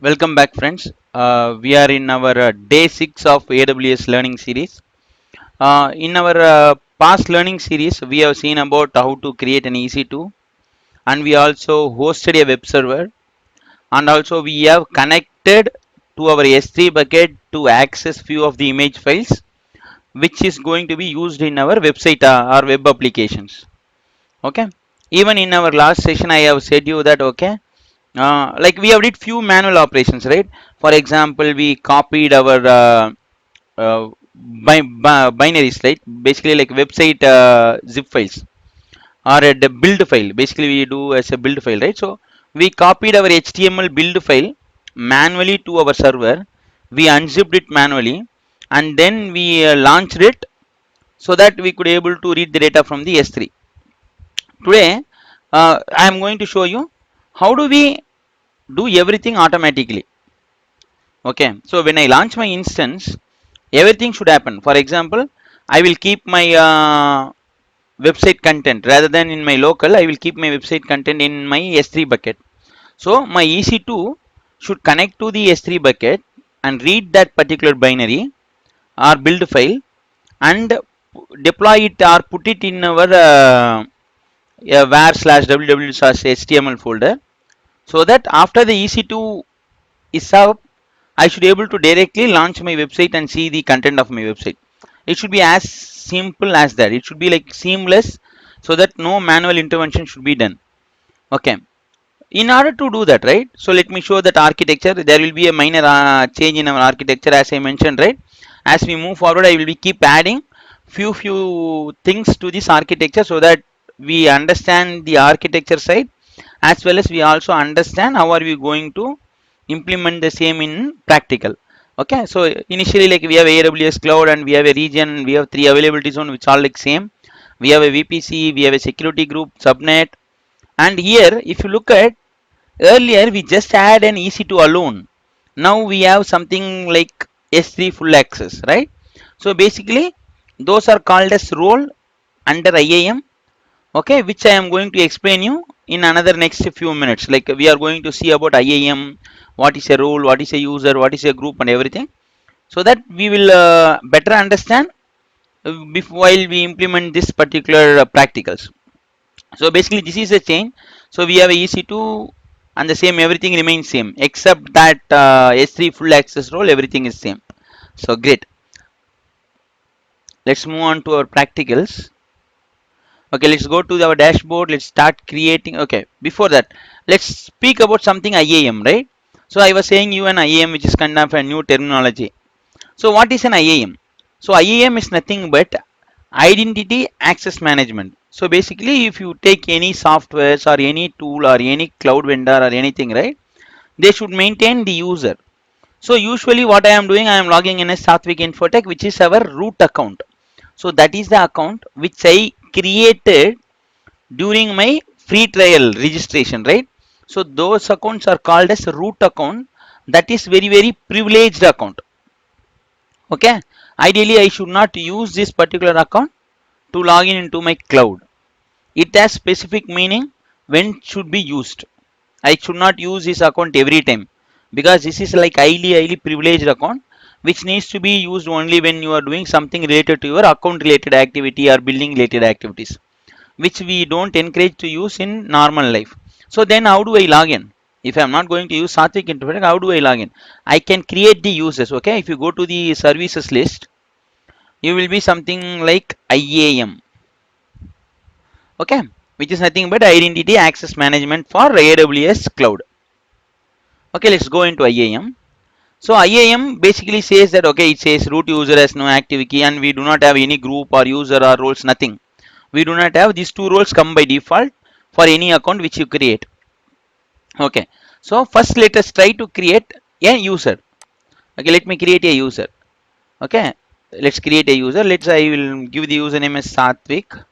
Welcome back, friends. We are in our day 6 of AWS learning series. In our past learning series, we have seen about how to create an EC2, and we also hosted a web server, and also we have connected to our S3 bucket to access few of the image files, which is going to be used in our website or web applications. Okay. Even in our last session, I have said you that like we have did few manual operations, right? For example, we copied our binaries, right? Basically like website zip files or a build file. Basically we do as a build file, right? So we copied our HTML build file manually to our server. We unzipped it manually, and then we launched it so that we could able to read the data from the S3. Today I am going to show you how do we do everything automatically. Okay, so when I launch my instance, everything should happen. For example, I will keep my website content rather than in my local. I will keep my website content in my S3 bucket. So my EC2 should connect to the S3 bucket and read that particular binary or build file and deploy it or put it in our var slash www slash html folder, so that after the EC2 is up, I should be able to directly launch my website and see the content of my website. It should be as simple as that. It should be like seamless, so that no manual intervention should be done. Okay. In order to do that, right? So let me show that architecture. There will be a minor change in our architecture, as I mentioned, right? As we move forward, I will be keep adding few things to this architecture, so that we understand the architecture side, as well as we also understand how are we going to implement the same in practical. Okay, so initially like we have AWS cloud and we have a region, we have three availability zone which are like same. We have a VPC, we have a security group, subnet, and here if you look at, earlier we just had an EC2 alone. Now we have something like S3 full access, right? So basically those are called as role under IAM. Okay, which I am going to explain you in another next few minutes. Like we are going to see about IAM, what is a role, what is a user, what is a group, and everything, so that we will better understand while we implement this particular practicals. So basically this is a change. So we have a EC2 and the same, everything remains same except that S3 full access role, everything is same. So great, let's move on to our practicals. Okay, let's go to our dashboard. Let's start creating. Okay, before that, let's speak about something IAM, right? So I was saying you an IAM, which is kind of a new terminology. So what is an IAM? So IAM is nothing but identity access management. So basically, if you take any softwares or any tool or any cloud vendor or anything, right, they should maintain the user. So usually what I am doing, I am logging in a Saathwic Infotech, which is our root account. So that is the account which I created during my free trial registration, right? So those accounts are called as root account. That is very privileged account. Okay, ideally I should not use this particular account to log in into my cloud. It has specific meaning when should be used. I should not use this account every time, because this is like highly privileged account which needs to be used only when you are doing something related to your account related activity or building related activities, which we don't encourage to use in normal life. So then how do I log in? If I'm not going to use Saathwic Infotech, how do I log in? I can create the users. Okay, if you go to the services list, you will be something like IAM. Okay, which is nothing but identity access management for AWS cloud. Okay, let's go into IAM. So IAM basically says that, okay, it says root user has no active key, and we do not have any group or user or roles, nothing. We do not have these two roles come by default for any account which you create. Okay, so first let us try to create a user. Okay, let me create a user. Okay, let's create a user. I will give the username as Saathwic.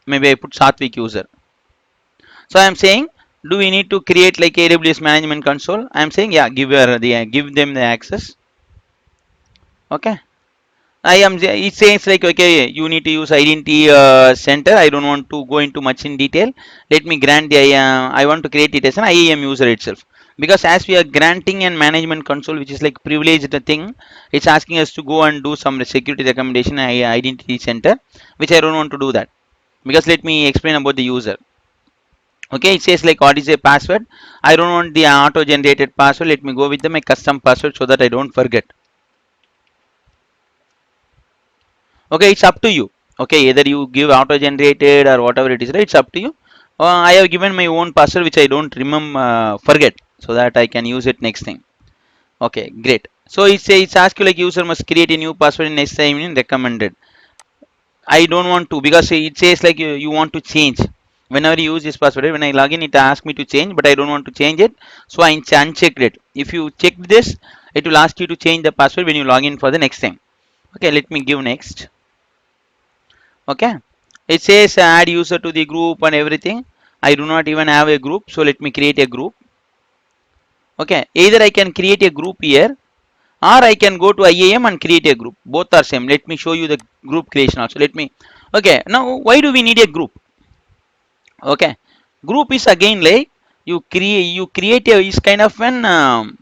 Maybe I put Saathwic user. So I am saying, do we need to create like AWS management console? I am saying, yeah, give them the access. Okay, It says like, okay, you need to use identity center. I don't want to go into much in detail. Let me grant the, I want to create it as an IAM user itself. Because as we are granting and management console, which is like privileged thing, it's asking us to go and do some security recommendation identity center, which I don't want to do that. Because let me explain about the user. Okay, it says like what is a password. I don't want the auto generated password. Let me go with my custom password so that I don't forget. Okay, it's up to you. Okay, either you give auto generated or whatever it is, right? It's up to you. I have given my own password which I don't remember, forget, so that I can use it next time. Okay, great. So it's ask you like user must create a new password in next time in recommended. I don't want to, because it says like you want to change. Whenever you use this password, when I log in, it asks me to change, but I don't want to change it. So I unchecked it. If you check this, it will ask you to change the password when you log in for the next time. Okay, let me give next. Okay, it says add user to the group and everything. I do not even have a group, so let me create a group. Okay, either I can create a group here, or I can go to IAM and create a group. Both are same. Let me show you the group creation also. Let me, okay, now why do we need a group? Okay, group is again like you create a is kind of an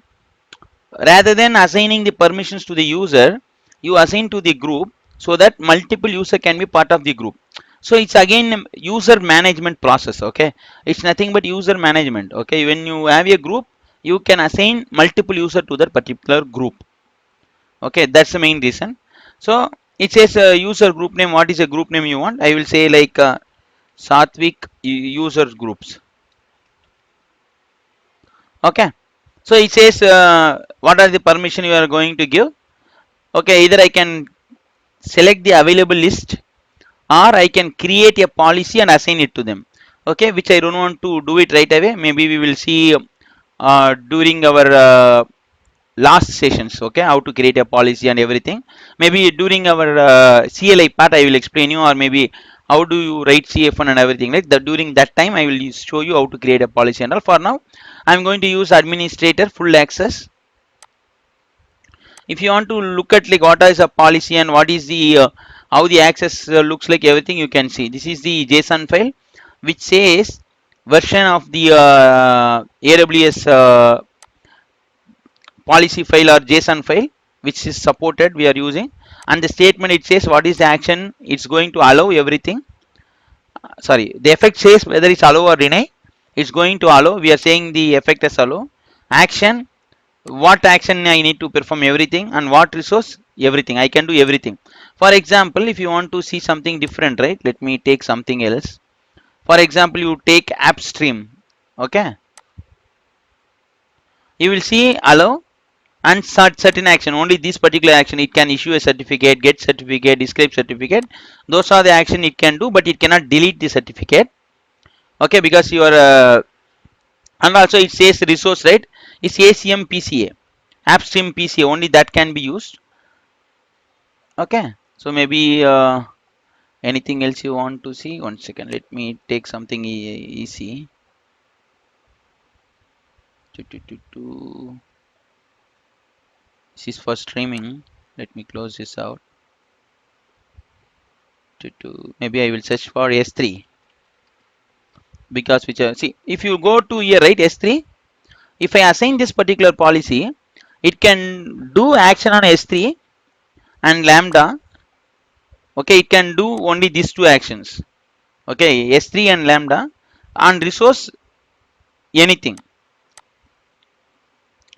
rather than assigning the permissions to the user, you assign to the group, so that multiple user can be part of the group. So it's again user management process. Okay, it's nothing but user management. Okay, when you have a group, you can assign multiple user to that particular group. Okay, that's the main reason. So it says user group name. What is a group name you want? I will say like Saathwic user groups. Okay, so it says what are the permission you are going to give. Okay, either I can select the available list, or I can create a policy and assign it to them. Okay, which I don't want to do it right away. Maybe we will see during our last sessions. Okay, how to create a policy and everything. Maybe during our CLI part I will explain you, or maybe how do you write CF1 and everything like that. During that time I will show you how to create a policy and all. For now I'm going to use administrator full access. If you want to look at like what is a policy and what is the how the access looks like, everything you can see. This is the JSON file which says version of the AWS policy file or JSON file which is supported we are using, and the statement it says what is the action it's going to allow everything. Sorry, the effect says whether it's allow or deny. It's going to allow, we are saying the effect as allow. Action, what action I need to perform everything, and what resource, everything I can do everything. For example, if you want to see something different, right, let me take something else. For example, you take AppStream. Okay, you will see allow and certain action, only this particular action it can issue a certificate, get certificate, describe certificate. Those are the action it can do, but it cannot delete the certificate. Okay, because you are and also it says resource, right, it's ACM PCA, AppStream PCA, only that can be used. Okay, so maybe anything else you want to see? One second, let me take something easy. This is for streaming. Let me close this out. Maybe I will search for S3, because which see, if you go to here, right, S3, if I assign this particular policy, it can do action on S3 and lambda. Okay, it can do only these two actions. Okay, S3 and lambda, and resource anything.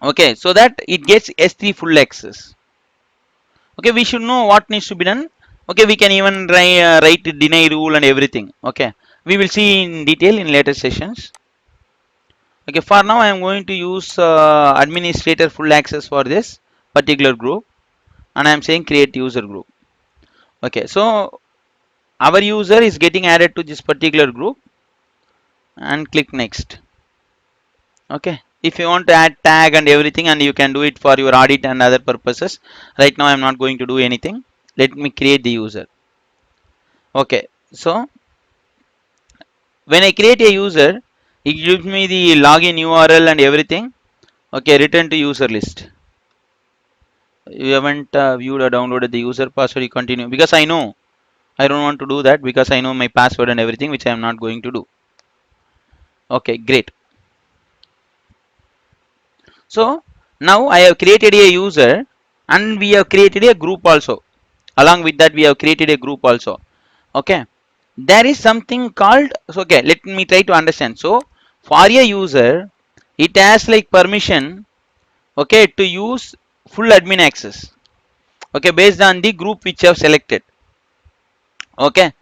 Okay, so that it gets S3 full access. Okay, we should know what needs to be done. Okay, we can even write deny rule and everything. Okay, we will see in detail in later sessions. Okay, for now I am going to use administrator full access for this particular group, and I am saying create user group. Okay, so our user is getting added to this particular group, and click next. Okay, if you want to add tag and everything, and you can do it for your audit and other purposes. Right now I am not going to do anything. Let me create the user. Okay, so when I create a user, it gives me the login URL and everything. Okay, return to user list. You haven't viewed or downloaded the user password, you continue, because I know I don't want to do that, because I know my password and everything, which I am not going to do. Okay, great. So now I have created a user and we have created a group also. Along with that, we have created a group also. Okay, there is something called, so okay, let me try to understand. So for a user, it has like permission, okay, to use full admin access, okay, based on the group which you have selected. Okay,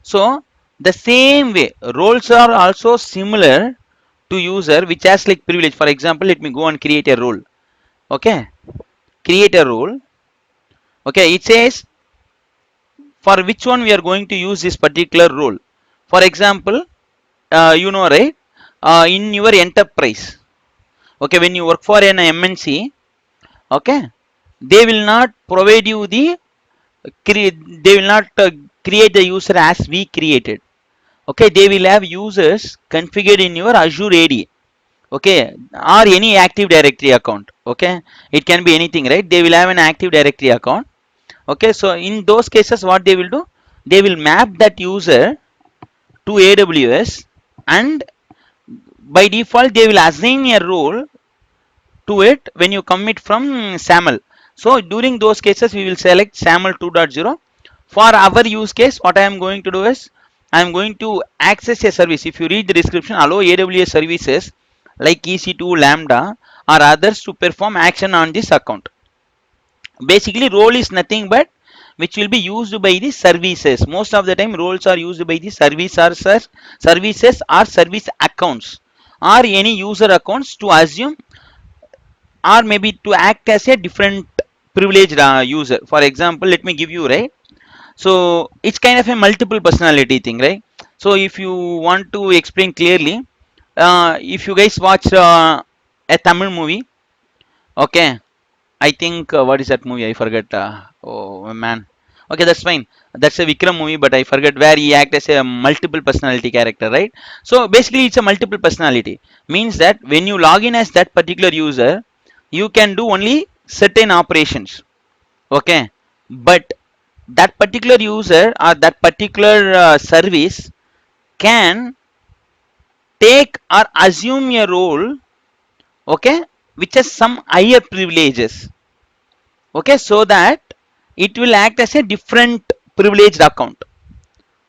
so the same way roles are also similar to user which has like privilege. For example, let me go and create a role. Okay, create a role. Okay, it says for which one we are going to use this particular role. For example, you know, right, in your enterprise, okay, when you work for an MNC, okay, they will not provide you the they will not create the user as we created. Okay, they will have users configured in your Azure AD, okay, or any active directory account. Okay, it can be anything, right? They will have an active directory account. Okay, so in those cases what they will do, they will map that user to AWS, and by default they will assign a role to it when you commit from SAML. So during those cases we will select SAML 2.0. For our use case, what I am going to do is I am going to access a service. If you read the description, allow AWS services like EC2, Lambda or others to perform action on this account. Basically role is nothing but which will be used by the services. Most of the time roles are used by the services or service accounts or any user accounts to assume or maybe to act as a different privileged user. For example, let me give you, right, so it's kind of a multiple personality thing, right? So if you want to explain clearly, if you guys watch a Tamil movie, okay, I think what is that movie? I forget. Oh man. Okay, that's fine. That's a Vikram movie, but I forget where he act as a multiple personality character, right? So basically, it's a multiple personality. Means that when you log in as that particular user, you can do only certain operations. Okay, but that particular user or that particular service can take or assume a role, okay, which has some higher privileges, okay, so that it will act as a different privileged account.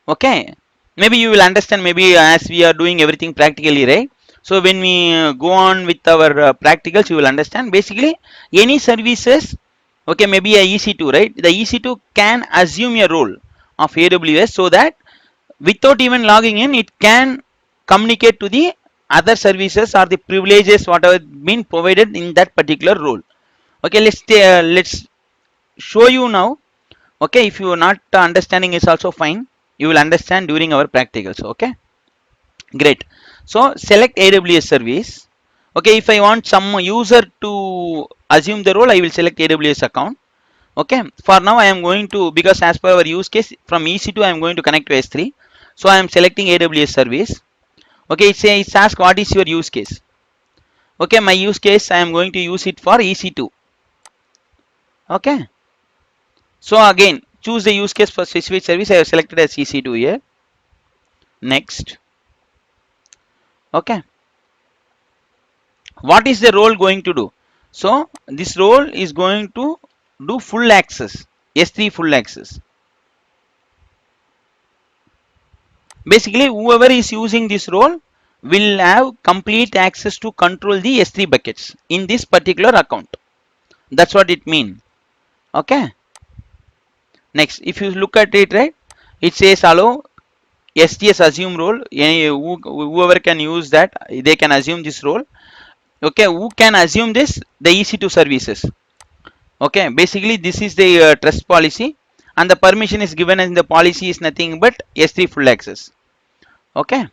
Okay, maybe you will understand, maybe as we are doing everything practically, right? So when we go on with our practicals, you will understand. Basically any services, okay, maybe a EC2, right, the EC2 can assume a role of AWS, so that without even logging in it can communicate to the other services or the privileges whatever been provided in that particular role. Okay, let's show you now. Okay, if you are not understanding, is also fine, you will understand during our practicals. Okay, great. So select AWS service. Okay, if I want some user to assume the role, I will select AWS account. Okay, for now I am going to, because as per our use case from EC2 I am going to connect to S3, so I am selecting AWS service. Okay, it's ask what is your use case. Okay, my use case I am going to use it for EC2. Okay, so again choose the use case for specific service. I have selected as EC2 here. Next. Okay, what is the role going to do? So this role is going to do full access, S3 full access. Basically whoever is using this role will have complete access to control the S3 buckets in this particular account. That's what it means. Okay, next, if you look at it, right, it says allow STS assume role. Whoever can use that, they can assume this role. Okay, who can assume this? The EC2 services. Okay, basically this is the trust policy, and the permission is given, and the policy is nothing but S3 full access. Okay,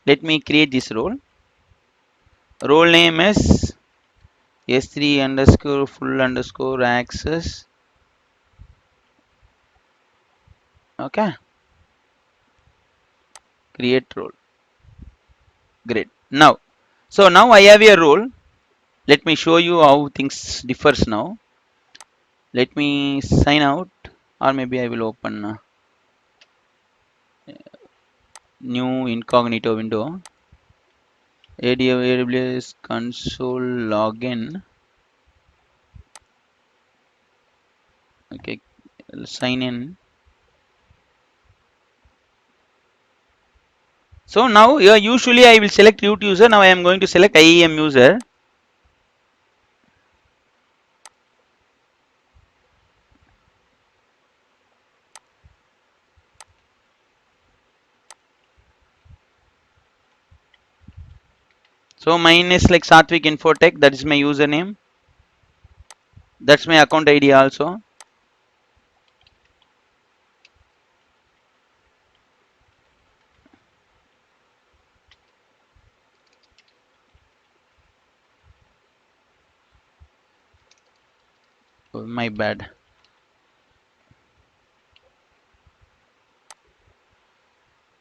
let me create this role. Role name is S3 underscore full underscore access. Okay, create role. Great. Now, so now I have a role. Let me show you how things differs now. Let me sign out, or maybe I will open a new incognito window. AWS console login. Okay, sign in. So now usually I will select root user. Now I am going to select IAM user. So mine is like Saathwic Infotech. That is my username. That's my account ID also. Oh, my bad.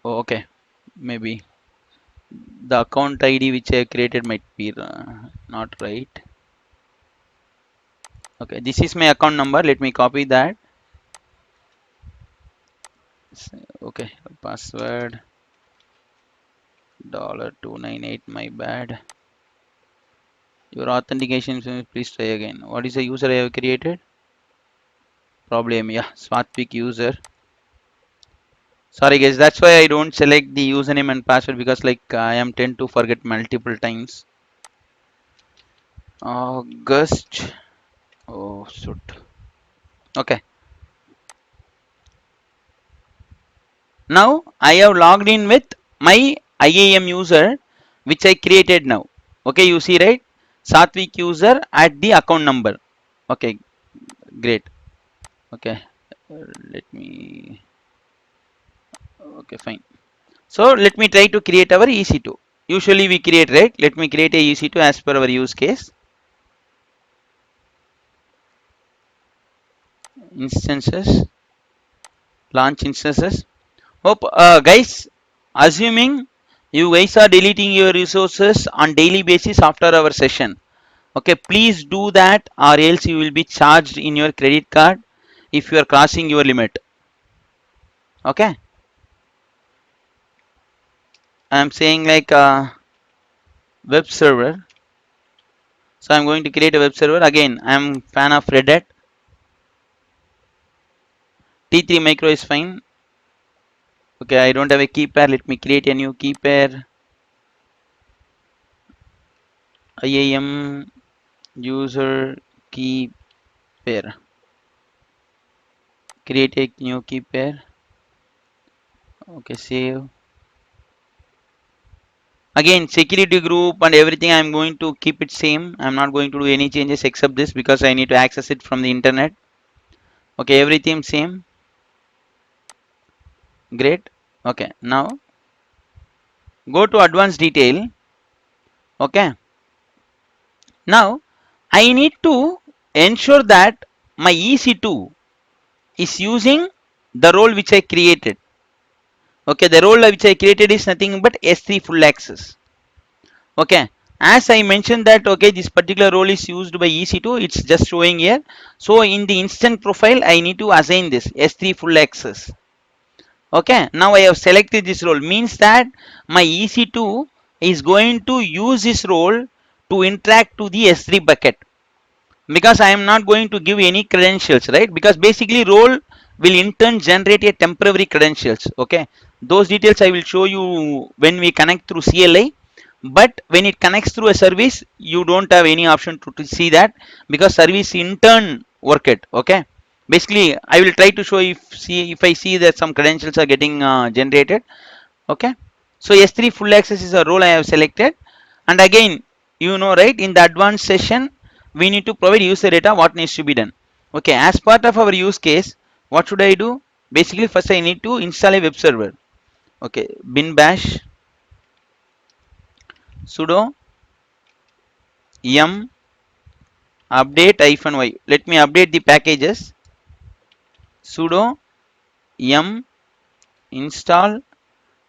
Oh, okay. Maybe the account ID which I created might be not right. Okay, this is my account number. Let me copy that. Okay, password $298. My bad. Your authentication, please try again. What is the user I have created? Problem, yeah, Saathwic user. Sorry guys, that's why I don't select the username and password, because like I am tend to forget multiple times. August. Oh shoot. Okay. Now I have logged in with my IAM user which I created now. Okay, you see right? Saathwic user at the account number. Okay, great. Okay, let me. Okay, fine. So let me try to create our EC2. Usually we create, right? Let me create a EC2 as per our use case. Instances, launch instances. Hope guys, assuming you guys are deleting your resources on daily basis after our session. Okay, please do that, or else you will be charged in your credit card if you are crossing your limit. Okay, I am saying like web server. So I'm going to create a web server. Again, I'm fan of Red Hat. T3 micro is fine. Okay, I don't have a key pair. Let me create a new key pair. IAM user key pair. Create a new key pair. Okay, save. Again, security group and everything I'm going to keep it same. I'm not going to do any changes except this, because I need to access it from the internet. Okay, everything same. Great. Okay, now go to advanced detail. Okay, now I need to ensure that my EC2 is using the role which I created. Okay, the role which I created is nothing but S3 full access. Okay, as I mentioned that, okay, this particular role is used by EC2, it's just showing here. So in the instant profile I need to assign this S3 full access. Okay, now I have selected this role, means that my EC2 is going to use this role to interact to the S3 bucket, because I am not going to give any credentials, right? Because basically role will in turn generate a temporary credentials. Okay, those details I will show you when we connect through CLI. But when it connects through a service, you don't have any option to see that, because service in turn work it. Okay, basically I will try to show if I see that some credentials are getting generated. Okay, so S3 full access is a role I have selected. And again, you know, right, in the advanced session we need to provide user data, what needs to be done. Okay, as part of our use case, what should I do? Basically first I need to install a web server. Okay, bin bash sudo yum update -y. Let me update the packages. Sudo yum install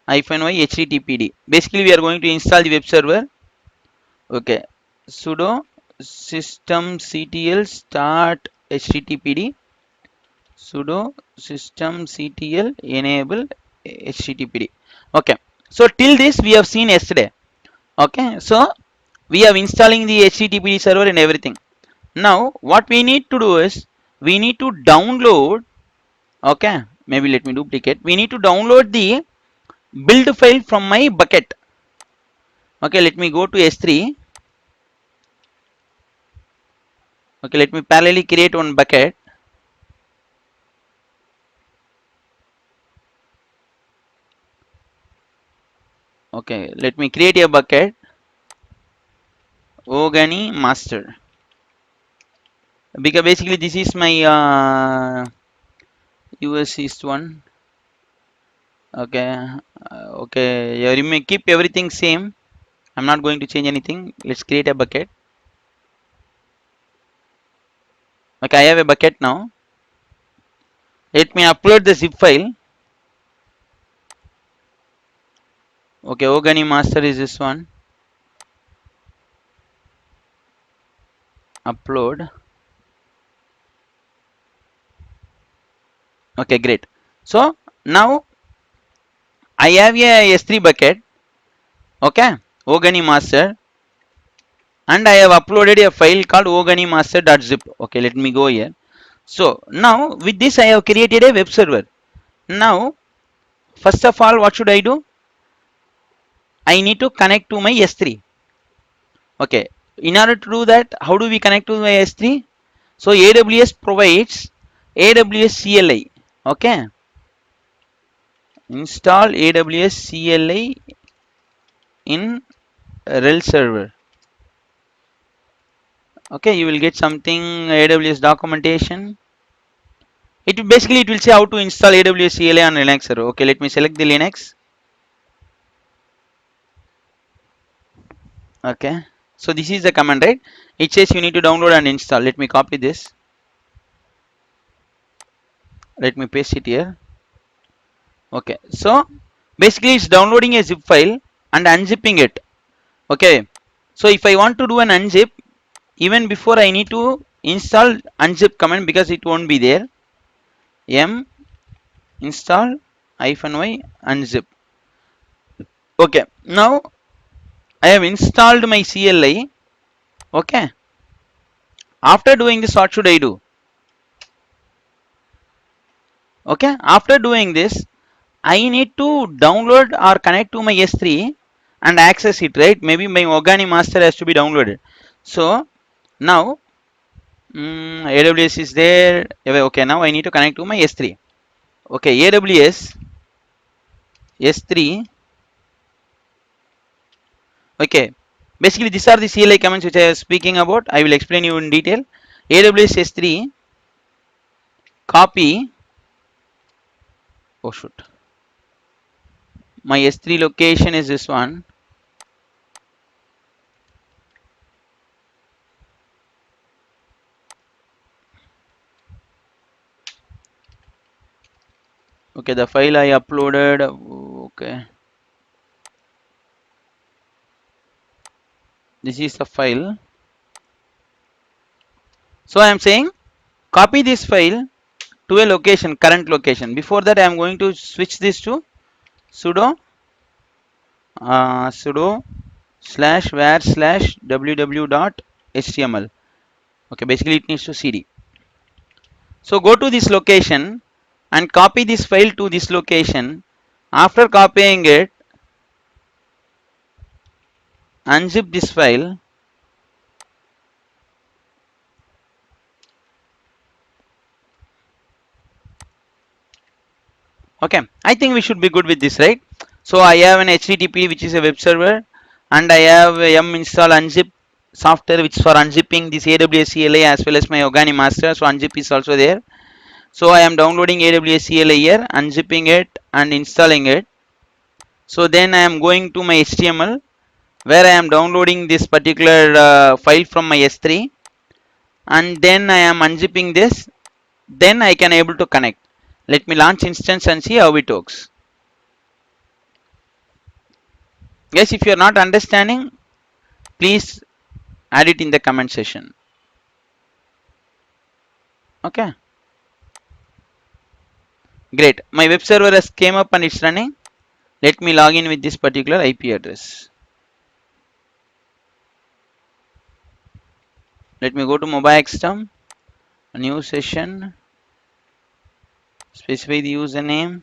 -y httpd. Basically we are going to install the web server. Okay, sudo systemctl start httpd sudo systemctl enable httpd. Okay, so till this we have seen yesterday. Okay, so we have installing the httpd server and everything. Now what we need to do is we need to download. Okay, maybe let me duplicate. We need to download the build file from my bucket. Okay, let me go to S3. Okay, let me parallelly create one bucket. Okay, let me create a bucket. Ogani master. Because basically this is my US East one. Okay, okay. You may keep everything same. I'm not going to change anything. Let's create a bucket. Okay, I have a bucket now. Let me upload the zip file. Okay, Ogani master is this one. Upload. Okay, great. So now I have a S3 bucket. Okay, Ogani master, and I have uploaded a file called oganimaster.zip. Okay, let me go here. So now with this I have created a web server. Now first of all, what should I do? I need to connect to my S3. Okay, in order to do that, how do we connect to my S3? So AWS provides AWS CLI. Okay, install AWS CLI in rel server. Okay, you will get something AWS documentation. It will say how to install AWS CLI on Linux server. Okay, let me select the Linux. Okay, so this is the command, right? It says you need to download and install. Let me copy this. Let me paste it here. Okay, so basically it's downloading a zip file and unzipping it. Okay, so if I want to do an unzip, even before I need to install unzip command because it won't be there. M install -y unzip. Okay, now I have installed my CLI. Okay, after doing this, what should I do? Okay, after doing this, I need to download or connect to my S3 and access it, right? Maybe my Ogani master has to be downloaded. So now AWS is there. Okay, now I need to connect to my S3. Okay, AWS S3. Okay, basically these are the CLI commands which I was speaking about. I will explain you in detail. AWS S3 copy. Oh shoot, my S3 location is this one. Okay, the file I uploaded. Okay, this is the file. So I am saying copy this file to a location, current location. Before that, I am going to switch this to sudo sudo /var/www.html. Okay, basically it needs to cd. So go to this location and copy this file to this location. After copying it, unzip this file. Okay, I think we should be good with this, right? So I have an HTTP which is a web server, and I have a yum install unzip software which is for unzipping this AWS CLI as well as my Ogani master. So unzip is also there. So I am downloading AWS CLI here, unzipping it and installing it. So then I am going to my HTML where I am downloading this particular file from my S3, and then I am unzipping this. Then I can able to connect. Let me launch instance and see how it works. Guys, if you are not understanding, please add it in the comment section. Okay, great. My web server has came up and it's running. Let me log in with this particular IP address. Let me go to mobile xterm, new session, specify the username.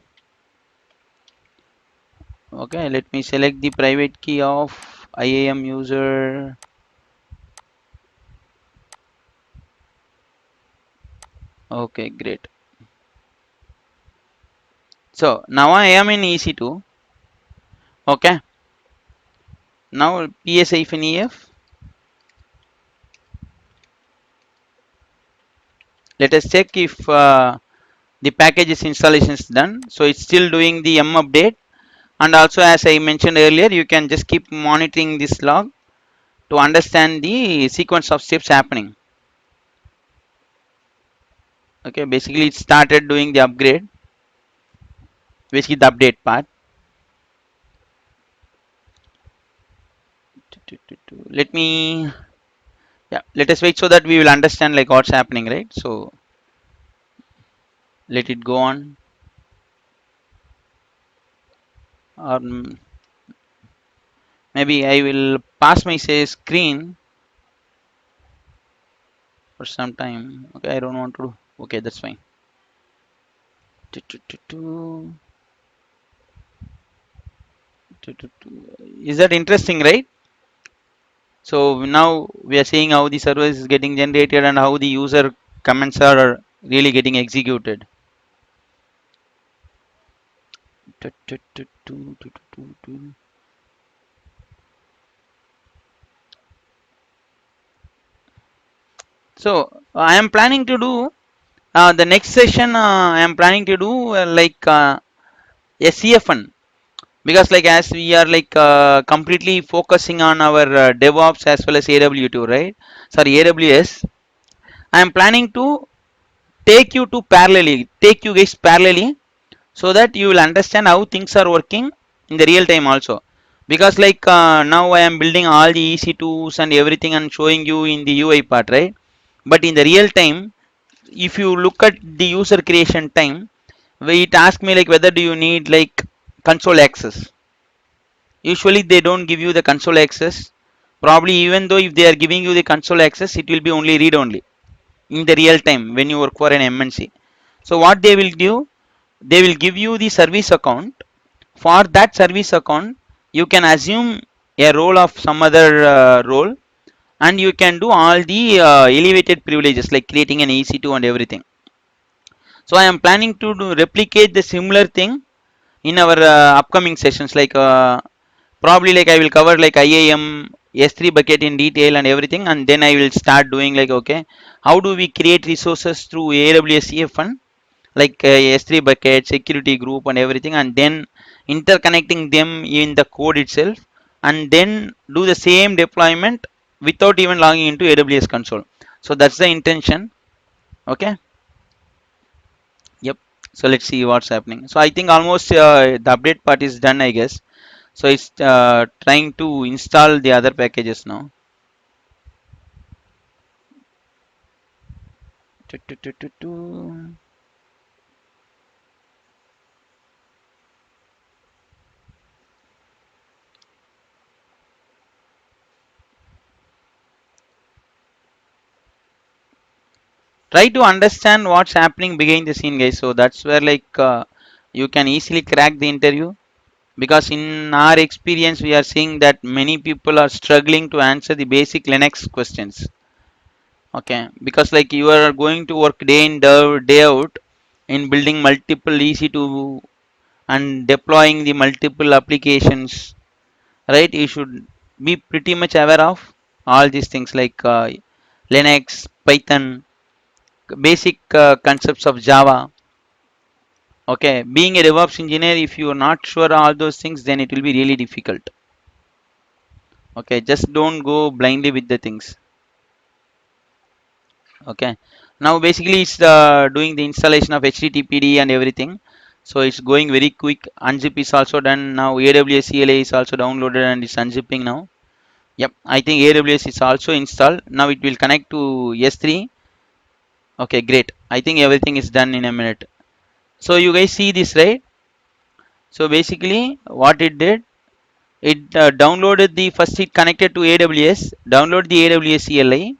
Okay, let me select the private key of IAM user. Okay, great. So now I am in EC2. Okay, now ps-ef. Let us check if the package's installation is done. So it's still doing the m update, and also as I mentioned earlier, you can just keep monitoring this log to understand the sequence of steps happening. Okay, basically it started doing the upgrade, basically the update part. Let me, yeah, let us wait so that we will understand like what's happening, right? So let it go on. Or maybe I will pass my say screen for some time. Okay, I don't want to. Okay, that's fine. Is that interesting, right? So now we are seeing how the service is getting generated and how the user comments are really getting executed. So I am planning to do the next session. I am planning to do a CFN, because like as we are like completely focusing on our DevOps as well as AW2, right? Sorry, AWS. I am planning to take you guys parallelly, so that you will understand how things are working in the real time also. Because like now I am building all the EC2s and everything and showing you in the UI part, right? But in the real time, if you look at the user creation time, where it asks me like whether do you need like console access. Usually they don't give you the console access. Probably even though if they are giving you the console access, it will be only read only in the real time when you work for an MNC. So what they will do, they will give you the service account. For that service account, you can assume a role of some other role, and you can do all the elevated privileges like creating an EC2 and everything. So I am planning to replicate the similar thing in our upcoming sessions. Like probably like I will cover like IAM S3 bucket in detail and everything, and then I will start doing like okay, how do we create resources through AWS CFN, like S3 bucket, security group and everything, and then interconnecting them in the code itself, and then do the same deployment without even logging into AWS console. So that's the intention. Okay. Yep. So let's see what's happening. So I think almost the update part is done, I guess. So it's trying to install the other packages now. Try to understand what's happening behind the scene, guys. So that's where like you can easily crack the interview, because in our experience we are seeing that many people are struggling to answer the basic Linux questions. Okay, because like you are going to work day in day out in building multiple EC2 and deploying the multiple applications, right? You should be pretty much aware of all these things like Linux, Python, basic concepts of Java. Okay, being a DevOps engineer, if you are not sure all those things, then it will be really difficult. Okay, just don't go blindly with the things. Okay, now basically it's doing the installation of HTTPD and everything. So it's going very quick. Unzip is also done now. AWS CLI is also downloaded and it's unzipping now. Yep, I think AWS is also installed. Now it will connect to S3. Okay, great. I think everything is done in a minute. So you guys see this, right? So basically what it did, it downloaded the first, it connected to AWS, download the AWS CLI.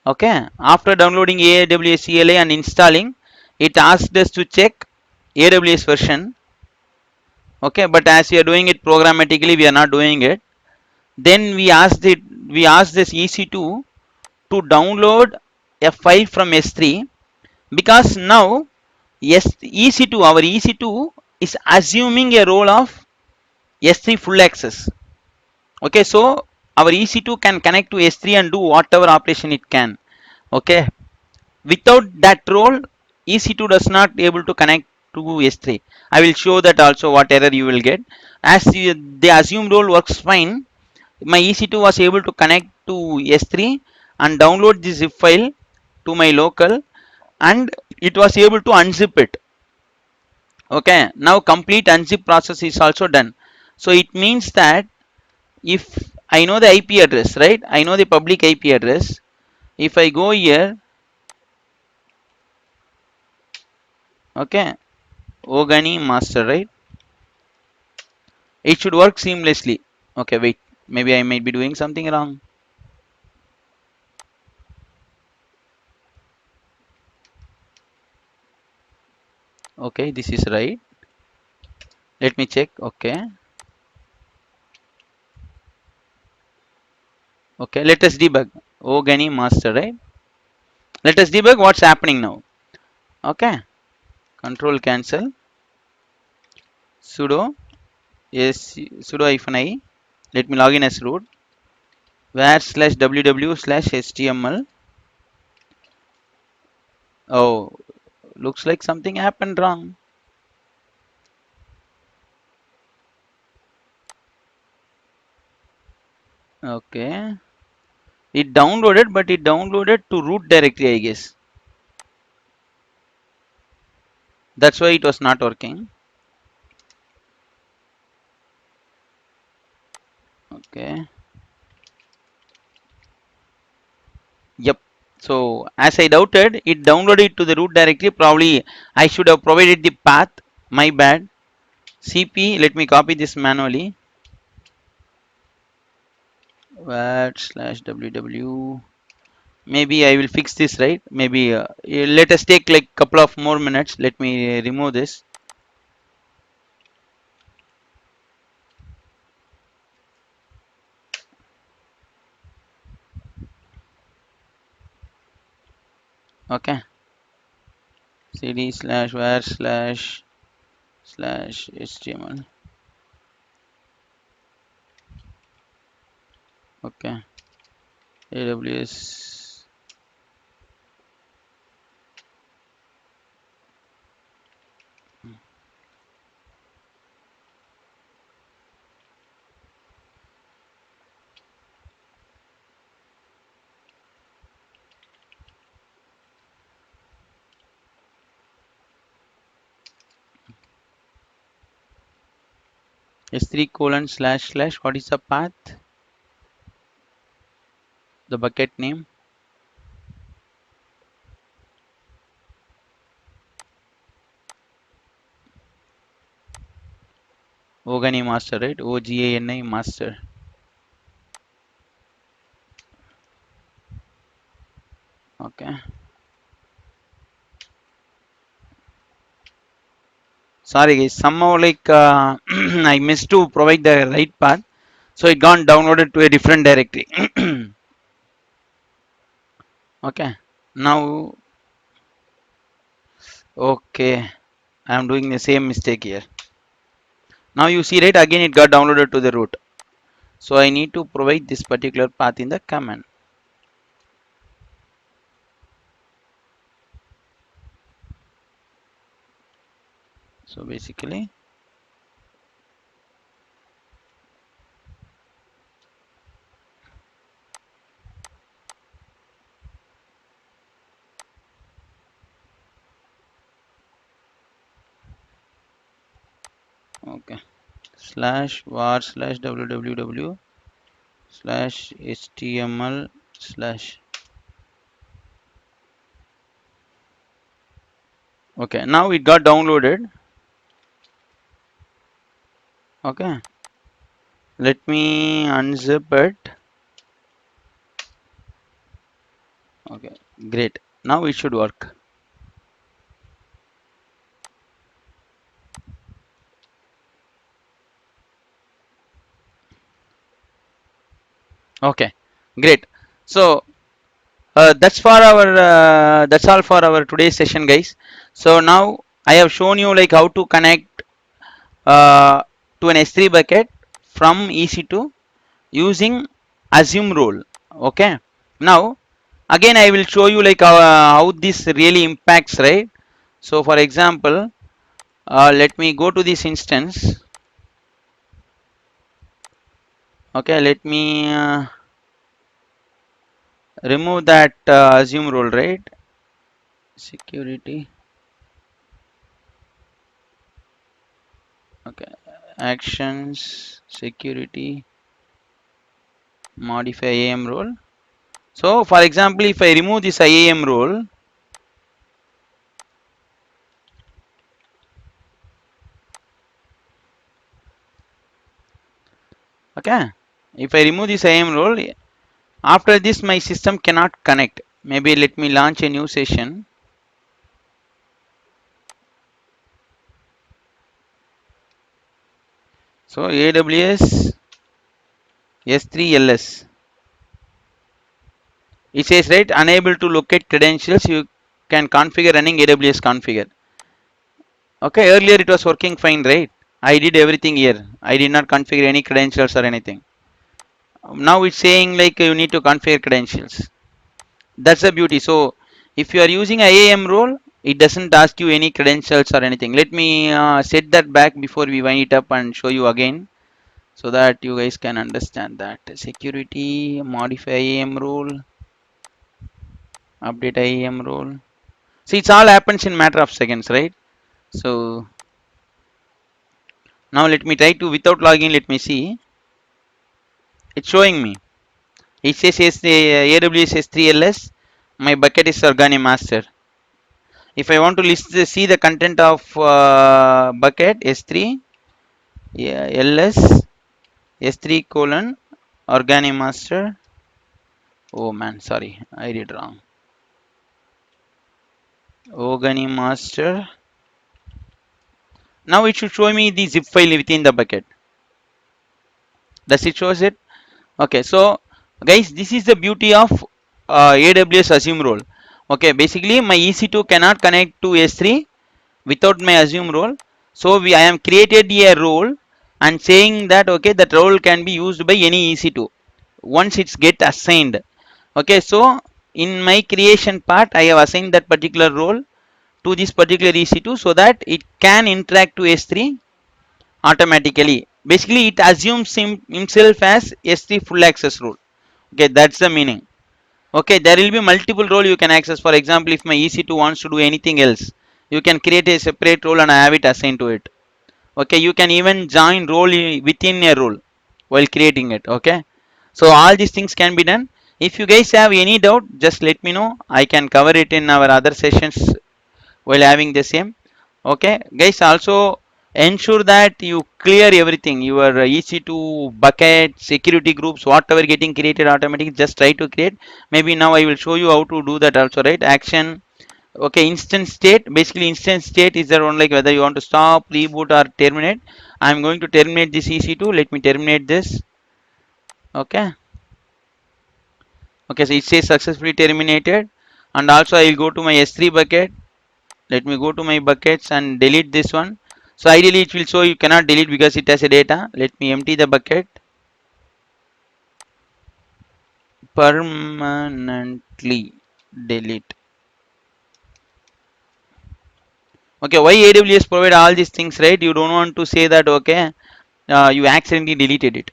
Okay, after downloading AWS CLI and installing, it asked us to check AWS version. Okay, but as we are doing it programmatically, we are not doing it. Then we asked this EC2 to download a file from S3, because now EC2, our EC2 is assuming a role of S3 full access. Okay, so our EC2 can connect to S3 and do whatever operation it can. Okay, without that role, EC2 does not able to connect to S3. I will show that also what error you will get. As the assumed role works fine, my EC2 was able to connect to S3 and download the zip file to my local, and it was able to unzip it. Okay, now complete unzip process is also done. So it means that if I know the IP address, right? I know the public IP address. If I go here, okay, Ogani master, right? It should work seamlessly. Okay, wait, maybe I might be doing something wrong. Okay, this is right. Let me check. Okay, okay, let us debug. Ogani master, right? Let us debug what's happening now. Okay, control cancel, sudo s sudo -i. Let me log in as root, var /ww/html. Oh, looks like something happened wrong. Okay, it downloaded, but it downloaded to root directory, I guess. That's why it was not working. Okay. Yep. So as I doubted, it downloaded to the root directory. Probably I should have provided the path. My bad. CP. Let me copy this manually. /ww. Maybe I will fix this, right? Maybe let us take like couple of more minutes. Let me remove this. Okay. cd/var//html. Okay. AWS. S3:// what is the path? The bucket name. Ogani master, right? OGANI master. Okay. Sorry guys, somehow like I missed to provide the right path, so it got downloaded to a different directory. Okay. Now, okay, I am doing the same mistake here. Now you see, right? Again, it got downloaded to the root. So I need to provide this particular path in the command. So basically, okay, /var/www/html/ Okay, now it got downloaded. Okay, let me unzip it. Okay, great. Now it should work. Okay, great. So that's all for our today's session, guys. So now I have shown you like how to connect to an S3 bucket from EC2 using assume role. Okay. Now again I will show you like how this really impacts, right? So for example, let me go to this instance. Okay, let me remove that assume role, right? Security. Okay, actions, security, modify IAM role. So for example, if I remove this IAM role, okay, if I remove this IAM role, after this my system cannot connect. Maybe let me launch a new session. So AWS S3 LS. It says right unable to locate credentials. You can configure running AWS configure. Okay, earlier it was working fine, right? I did everything here. I did not configure any credentials or anything. Now it's saying like you need to configure credentials. That's the beauty. So if you are using IAM role, it doesn't ask you any credentials or anything. Let me set that back before we wind it up and show you again so that you guys can understand that. Security, modify IAM role, update IAM role. See, it's all happens in matter of seconds, right? So now let me try to without login. Let me see. It's showing me. It says AWS S3 LS. My bucket is Organi Master. If I want to see the content of bucket S3, yeah, ls S3 colon Organi Master. Oh man, sorry, I did wrong. Organi Master. Now it should show me the zip file within the bucket. Does it shows it? Okay, so guys, this is the beauty of AWS assume role. Okay, basically my EC2 cannot connect to S3 without my assume role. So I am created a role and saying that okay, that role can be used by any EC2 once it's get assigned. Okay, so in my creation part I have assigned that particular role to this particular EC2 so that it can interact to S3 automatically. Basically it assumes himself as S3 full access role. Okay, that's the meaning. Okay, there will be multiple role you can access. For example, if my EC2 wants to do anything else, you can create a separate role and have it assigned to it. Okay, you can even join role within a role while creating it. Okay, so all these things can be done. If you guys have any doubt, just let me know. I can cover it in our other sessions while having the same. Okay, guys, also ensure that you clear everything, your EC2 bucket, security groups, whatever getting created automatically, just try to create. Maybe now I will show you how to do that also, right? Action. Okay, instance state. Basically instance state is there one like whether you want to stop, reboot or terminate. I'm going to terminate this EC2. Let me terminate this. Okay. Okay, so it says successfully terminated. And also I will go to my S3 bucket. Let me go to my buckets and delete this one. So ideally it will show you cannot delete because it has a data. Let me empty the bucket permanently. Delete. Okay, why AWS provide all these things, right? You don't want to say that okay, you accidentally deleted it.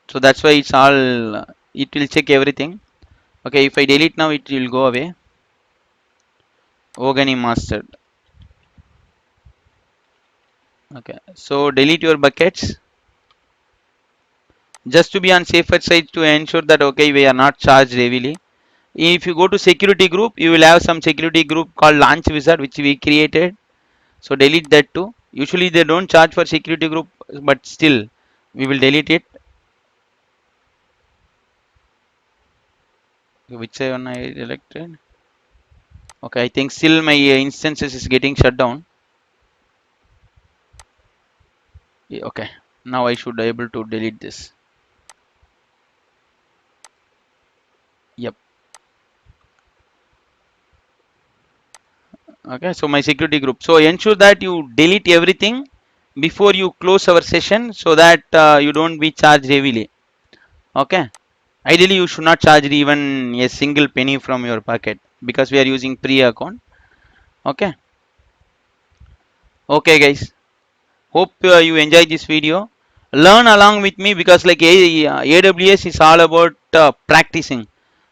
So that's why it's all it will check everything. Okay, if I delete now it will go away. Organi master. Okay, so delete your buckets just to be on safer side to ensure that okay we are not charged heavily. If you go to security group, you will have some security group called launch wizard, which we created. So delete that too. Usually they don't charge for security group, but still we will delete it. Which one I elected? Okay, I think still my instances is getting shut down. Yeah, okay, now I should be able to delete this. Yep. Okay, so my security group. So ensure that you delete everything before you close our session, so that you don't be charged heavily. Okay. Ideally, you should not charge even a single penny from your pocket, because we are using pre-account. Okay. Okay, guys. Hope you enjoy this video. Learn along with me, because like AWS is all about practicing.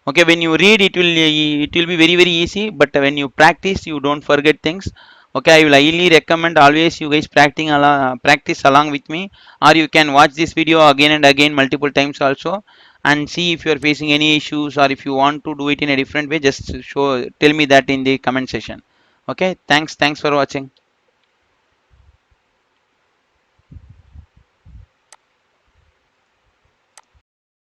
Okay, when you read, it will be very very easy, but when you practice, you don't forget things. Okay, I will highly recommend always you guys practice along with me, or you can watch this video again and again multiple times also, and see if you are facing any issues, or if you want to do it in a different way, just tell me that in the comment section. Okay, thanks for watching.